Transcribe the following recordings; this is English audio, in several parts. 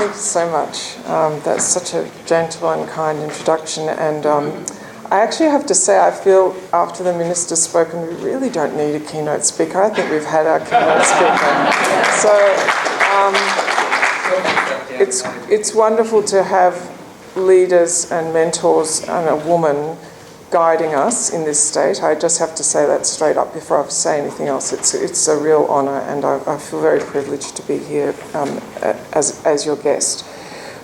Thank you so much. That's such a gentle and kind introduction. And I actually have to say, I feel after the Minister's spoken, we really don't need a keynote speaker. I think we've had our keynote speaker. So it's wonderful to have leaders and mentors and a woman guiding us in this state. I just have to say that straight up before I say anything else. It's a real honour, and I feel very privileged to be here as your guest.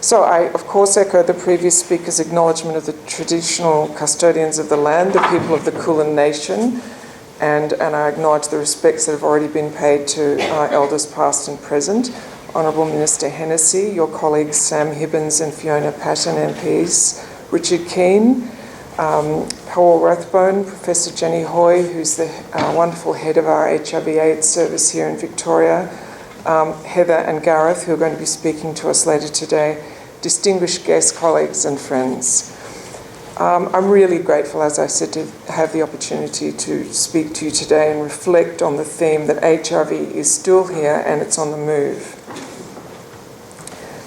So I, of course, echo the previous speaker's acknowledgement of the traditional custodians of the land, the people of the Kulin Nation, and I acknowledge the respects that have already been paid to our elders past and present. Honourable Minister Hennessy, your colleagues Sam Hibbins and Fiona Patton, MPs, Richard Keane, Paul Rathbone, Professor Jenny Hoy, who's the wonderful head of our HIV/AIDS service here in Victoria, Heather and Gareth, who are going to be speaking to us later today, distinguished guests, colleagues and friends. I'm really grateful, as I said, to have the opportunity to speak to you today and reflect on the theme that HIV is still here and it's on the move.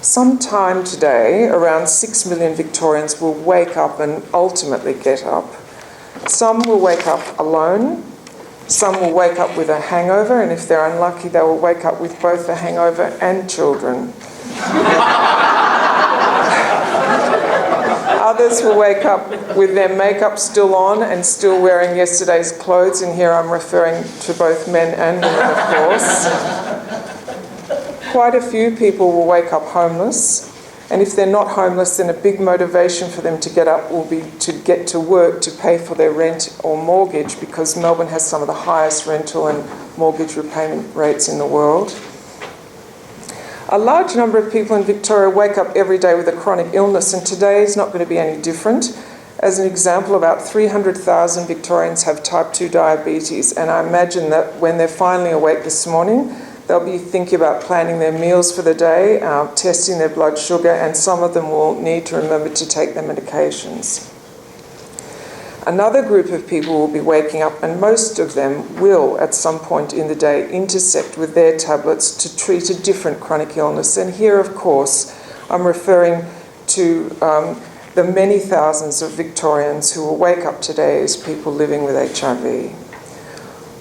Sometime today, around 6 million Victorians will wake up and ultimately get up. Some will wake up alone, some will wake up with a hangover, and if they're unlucky, they will wake up with both the hangover and children. Others will wake up with their makeup still on and still wearing yesterday's clothes, and here I'm referring to both men and women, of course. Quite a few people will wake up homeless, and if they're not homeless, then a big motivation for them to get up will be to get to work to pay for their rent or mortgage, because Melbourne has some of the highest rental and mortgage repayment rates in the world. A large number of people in Victoria wake up every day with a chronic illness, and today is not going to be any different. As an example, about 300,000 Victorians have type 2 diabetes, and I imagine that when they're finally awake this morning, they'll be thinking about planning their meals for the day, testing their blood sugar, and some of them will need to remember to take their medications. Another group of people will be waking up, and most of them will, at some point in the day, intersect with their tablets to treat a different chronic illness. And here, of course, I'm referring to the many thousands of Victorians who will wake up today as people living with HIV.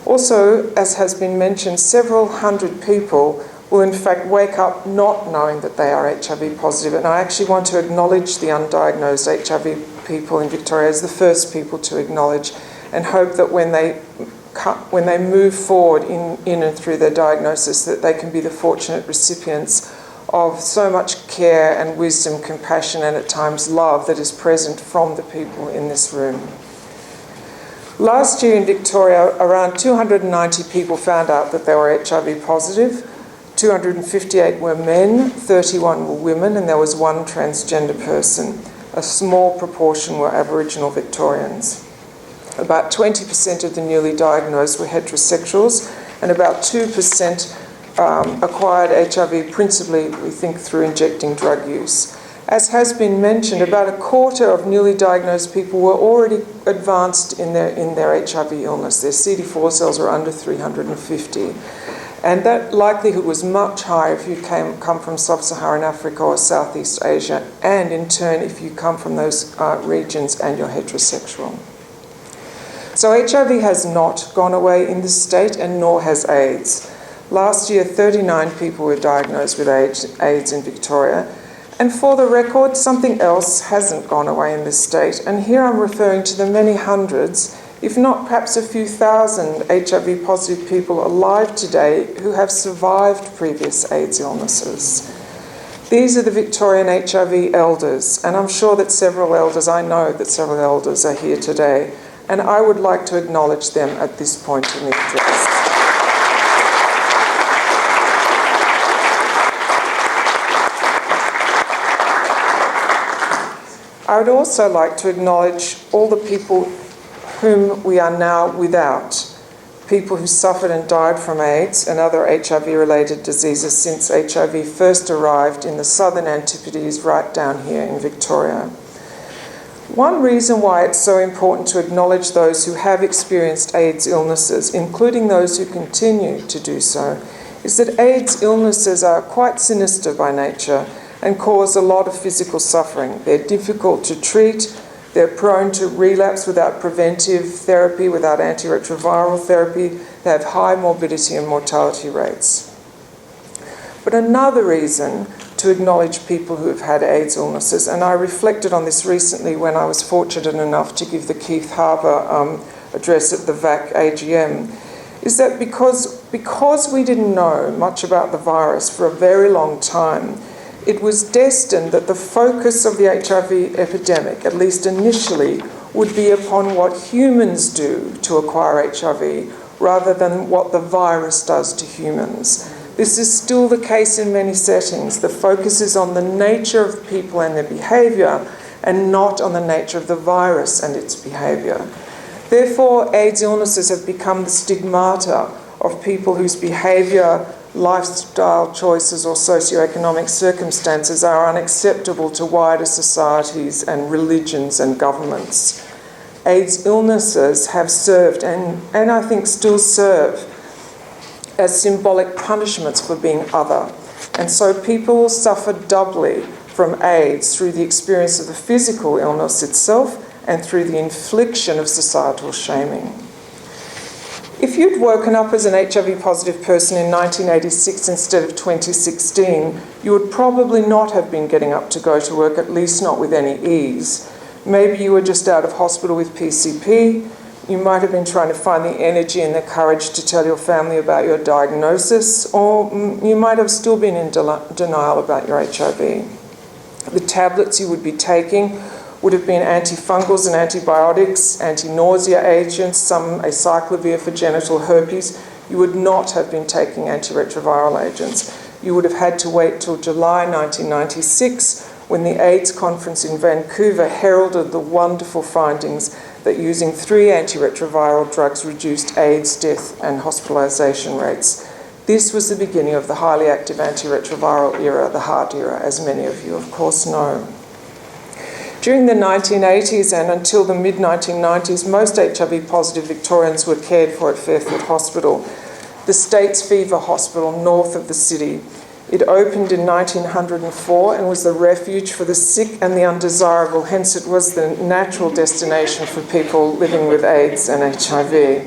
Also, as has been mentioned, several hundred people will in fact wake up not knowing that they are HIV positive. And I actually want to acknowledge the undiagnosed HIV people in Victoria as the first people to acknowledge, and hope that when they move forward in and through their diagnosis, that they can be the fortunate recipients of so much care and wisdom, compassion, and at times love that is present from the people in this room. Last year in Victoria, around 290 people found out that they were HIV positive. 258 were men, 31 were women, and there was one transgender person. A small proportion were Aboriginal Victorians. About 20% of the newly diagnosed were heterosexuals, and about 2% acquired HIV, principally, we think, through injecting drug use. As has been mentioned, about a quarter of newly diagnosed people were already advanced in their HIV illness. Their CD4 cells were under 350. And that likelihood was much higher if you come from sub-Saharan Africa or Southeast Asia, and in turn if you come from those regions and you're heterosexual. So HIV has not gone away in this state, and nor has AIDS. Last year, 39 people were diagnosed with AIDS in Victoria. And for the record, something else hasn't gone away in this state, and here I'm referring to the many hundreds, if not perhaps a few thousand HIV positive people alive today who have survived previous AIDS illnesses. These are the Victorian HIV Elders, and I'm sure that I know that several elders are here today, and I would like to acknowledge them at this point in the address. I would also like to acknowledge all the people whom we are now without, people who suffered and died from AIDS and other HIV-related diseases since HIV first arrived in the southern Antipodes right down here in Victoria. One reason why it's so important to acknowledge those who have experienced AIDS illnesses, including those who continue to do so, is that AIDS illnesses are quite sinister by nature, and cause a lot of physical suffering. They're difficult to treat. They're prone to relapse without preventive therapy, without antiretroviral therapy. They have high morbidity and mortality rates. But another reason to acknowledge people who have had AIDS illnesses, and I reflected on this recently when I was fortunate enough to give the Keith Harbour address at the VAC AGM, is that because we didn't know much about the virus for a very long time, it was destined that the focus of the HIV epidemic, at least initially, would be upon what humans do to acquire HIV rather than what the virus does to humans. This is still the case in many settings. The focus is on the nature of people and their behaviour and not on the nature of the virus and its behaviour. Therefore, AIDS illnesses have become the stigmata of people whose behaviour, lifestyle choices or socioeconomic circumstances are unacceptable to wider societies and religions and governments. AIDS illnesses have served and I think still serve as symbolic punishments for being other. And so people suffer doubly from AIDS through the experience of the physical illness itself and through the infliction of societal shaming. If you'd woken up as an HIV-positive person in 1986 instead of 2016, you would probably not have been getting up to go to work, at least not with any ease. Maybe you were just out of hospital with PCP. You might have been trying to find the energy and the courage to tell your family about your diagnosis, or you might have still been in denial about your HIV. The tablets you would be taking would have been antifungals and antibiotics, anti-nausea agents, some acyclovir for genital herpes. You would not have been taking antiretroviral agents. You would have had to wait till July 1996 when the AIDS conference in Vancouver heralded the wonderful findings that using 3 antiretroviral drugs reduced AIDS death and hospitalisation rates. This was the beginning of the highly active antiretroviral era, the HAART era, as many of you of course know. During the 1980s and until the mid-1990s, most HIV-positive Victorians were cared for at Fairfield Hospital, the state's fever hospital north of the city. It opened in 1904 and was the refuge for the sick and the undesirable, hence it was the natural destination for people living with AIDS and HIV.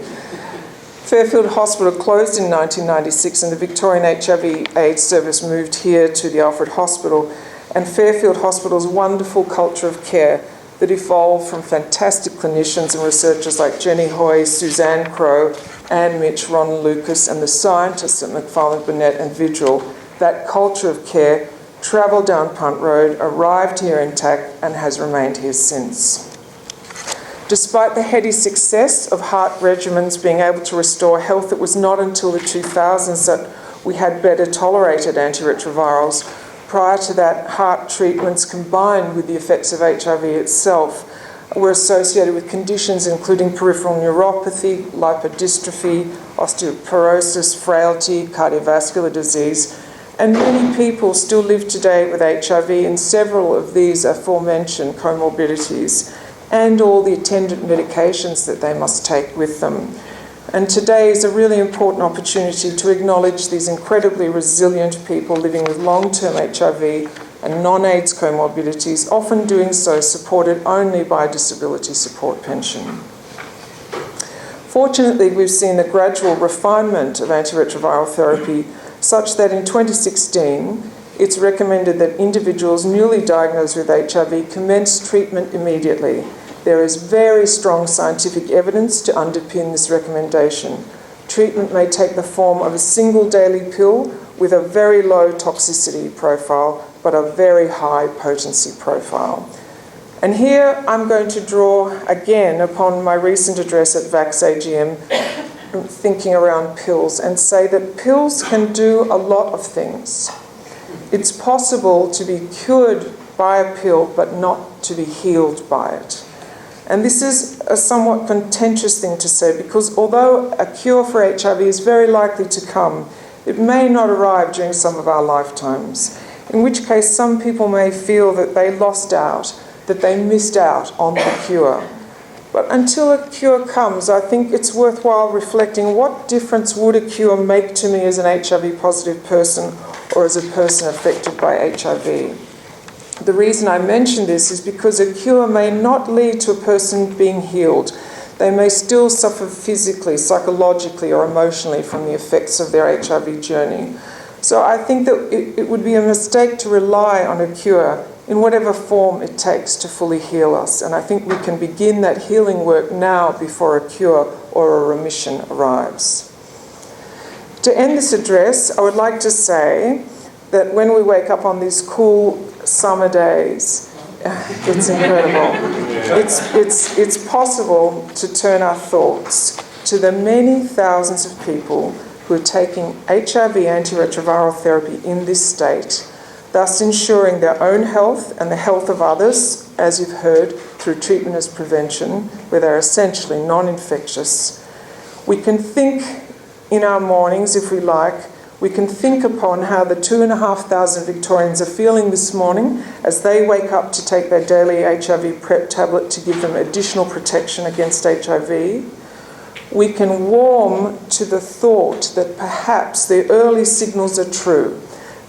Fairfield Hospital closed in 1996 and the Victorian HIV AIDS service moved here to the Alfred Hospital, and Fairfield Hospital's wonderful culture of care that evolved from fantastic clinicians and researchers like Jenny Hoy, Suzanne Crowe, Anne Mitch, Ron Lucas, and the scientists at Macfarlane Burnet and Vigil. That culture of care travelled down Punt Road, arrived here intact, and has remained here since. Despite the heady success of HAART regimens being able to restore health, it was not until the 2000s that we had better tolerated antiretrovirals. Prior to that, HAART treatments combined with the effects of HIV itself were associated with conditions including peripheral neuropathy, lipodystrophy, osteoporosis, frailty, cardiovascular disease, and many people still live today with HIV, and several of these aforementioned comorbidities and all the attendant medications that they must take with them. And today is a really important opportunity to acknowledge these incredibly resilient people living with long-term HIV and non-AIDS comorbidities, often doing so supported only by a disability support pension. Fortunately, we've seen the gradual refinement of antiretroviral therapy such that in 2016, it's recommended that individuals newly diagnosed with HIV commence treatment immediately. There is very strong scientific evidence to underpin this recommendation. Treatment may take the form of a single daily pill with a very low toxicity profile, but a very high potency profile. And here I'm going to draw again upon my recent address at VAC's AGM, thinking around pills, and say that pills can do a lot of things. It's possible to be cured by a pill, but not to be healed by it. And this is a somewhat contentious thing to say, because although a cure for HIV is very likely to come, it may not arrive during some of our lifetimes, in which case some people may feel that they lost out, that they missed out on the cure. But until a cure comes, I think it's worthwhile reflecting what difference would a cure make to me as an HIV-positive person or as a person affected by HIV. The reason I mention this is because a cure may not lead to a person being healed. They may still suffer physically, psychologically, or emotionally from the effects of their HIV journey. So I think that it would be a mistake to rely on a cure in whatever form it takes to fully heal us. And I think we can begin that healing work now before a cure or a remission arrives. To end this address, I would like to say that when we wake up on these cool summer days, it's incredible. It's possible to turn our thoughts to the many thousands of people who are taking HIV antiretroviral therapy in this state, thus ensuring their own health and the health of others, as you've heard, through treatment as prevention, where they're essentially non-infectious. We can think in our mornings, if we like, we can think upon how the 2,500 Victorians are feeling this morning as they wake up to take their daily HIV PrEP tablet to give them additional protection against HIV. We can warm to the thought that perhaps the early signals are true,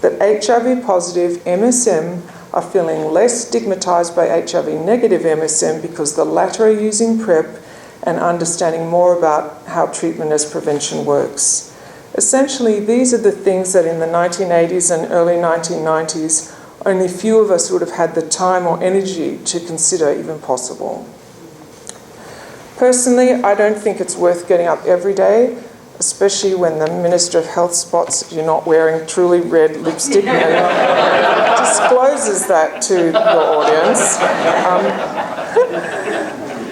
that HIV-positive MSM are feeling less stigmatised by HIV-negative MSM because the latter are using PrEP and understanding more about how treatment as prevention works. Essentially, these are the things that in the 1980s and early 1990s, only few of us would have had the time or energy to consider even possible. Personally, I don't think it's worth getting up every day, especially when the Minister of Health spots you're not wearing truly red lipstick and discloses that to your audience.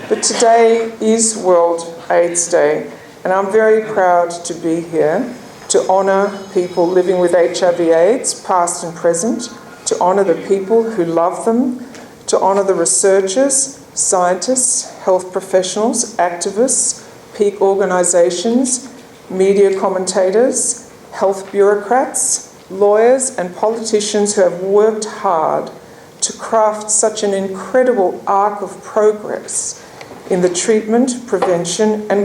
But today is World AIDS Day, and I'm very proud to be here to honour people living with HIV/AIDS, past and present, to honour the people who love them, to honour the researchers, scientists, health professionals, activists, peak organisations, media commentators, health bureaucrats, lawyers and politicians who have worked hard to craft such an incredible arc of progress in the treatment, prevention and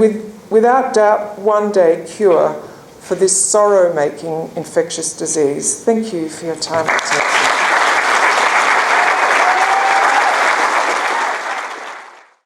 without doubt one day cure for this sorrow-making infectious disease. Thank you for your time and attention.